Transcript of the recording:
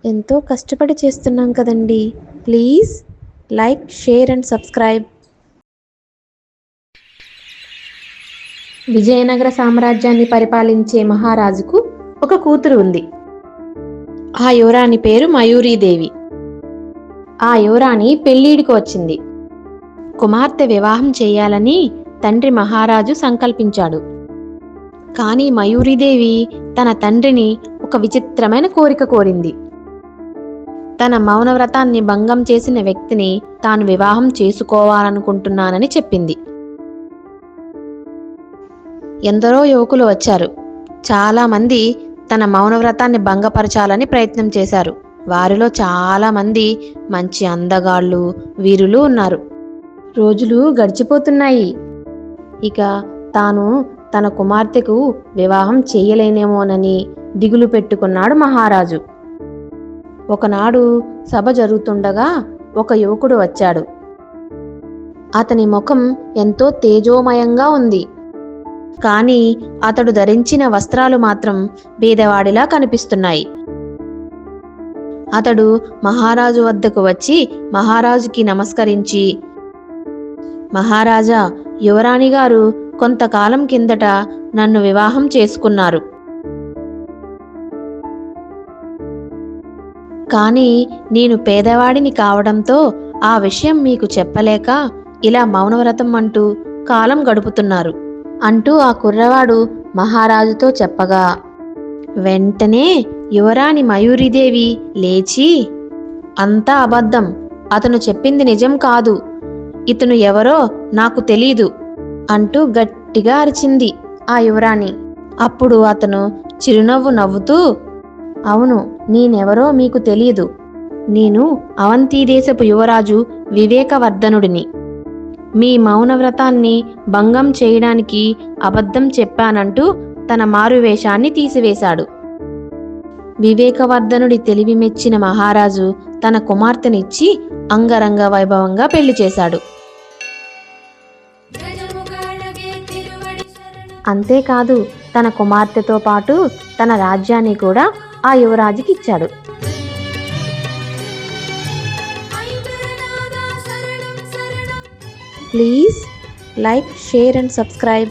ఎంతో కష్టపడి చేస్తున్నాం కదండి. Please like, share and subscribe. Vijayanagara సామ్రాజ్యాన్ని పరిపాలించే మహారాజుకు ఒక కూతురు ఉంది. ఆ యువరాణి పేరు మయూరీదేవి. ఆ యువరాణి పెళ్ళిడికి వచ్చింది. కుమార్తె వివాహం చేయాలని తండ్రి మహారాజు సంకల్పించాడు. కానీ మయూరీదేవి తన తండ్రిని ఒక విచిత్రమైన కోరిక కోరింది. తన మౌనవ్రతాన్ని భంగం చేసిన వ్యక్తిని తాను వివాహం చేసుకోవాలనుకుంటున్నానని చెప్పింది. ఎందరో యువకులు వచ్చారు. చాలా మంది తన మౌనవ్రతాన్ని భంగపరచాలని ప్రయత్నం చేశారు. వారిలో చాలా మంది మంచి అందగాళ్ళు, వీరులు ఉన్నారు. రోజులు గడిచిపోతున్నాయి. ఇక తాను తన కుమార్తెకు వివాహం చేయలేనేమోనని దిగులు పెట్టుకున్నాడు మహారాజు. ఒకనాడు సభ జరుగుతుండగా ఒక యువకుడు వచ్చాడు. అతని ముఖం ఎంతో తేజోమయంగా ఉంది. కానీ అతడు ధరించిన వస్త్రాలు మాత్రం బీదవాడిలా కనిపిస్తున్నాయి. అతడు మహారాజు వద్దకు వచ్చి మహారాజుకి నమస్కరించి, మహారాజా, యువరాణి గారు కొంతకాలం కిందట నన్ను వివాహం చేసుకున్నారు. కానీ నేను పేదవాడిని కావడంతో ఆ విషయం మీకు చెప్పలేక ఇలా మౌనవ్రతం అంటూ కాలం గడుపుతున్నారు అంటూ ఆ కుర్రవాడు మహారాజుతో చెప్పగా, వెంటనే యువరాణి మయూరీదేవి లేచి, అంతా అబద్ధం, అతను చెప్పింది నిజం కాదు, ఇతను ఎవరో నాకు తెలీదు అంటూ గట్టిగా అరిచింది ఆ యువరాణి. అప్పుడు అతను చిరునవ్వు నవ్వుతూ, అవును, నేనెవరో మీకు తెలియదు. నేను అవంతిదేశపు యువరాజు వివేకవర్ధనుడిని. మీ మౌనవ్రతాన్ని భంగం చేయడానికి అబద్ధం చెప్పానంటూ తన మారువేషాన్ని తీసివేశాడు. వివేకవర్ధనుడి తెలివి మెచ్చిన మహారాజు తన కుమార్తెనిచ్చి అంగరంగ వైభవంగా పెళ్లి చేశాడు. అంతేకాదు, తన కుమార్తెతో పాటు తన రాజ్యాన్ని కూడా ఆ యువరాజుకి ఇచ్చాడు. Please like, share and subscribe.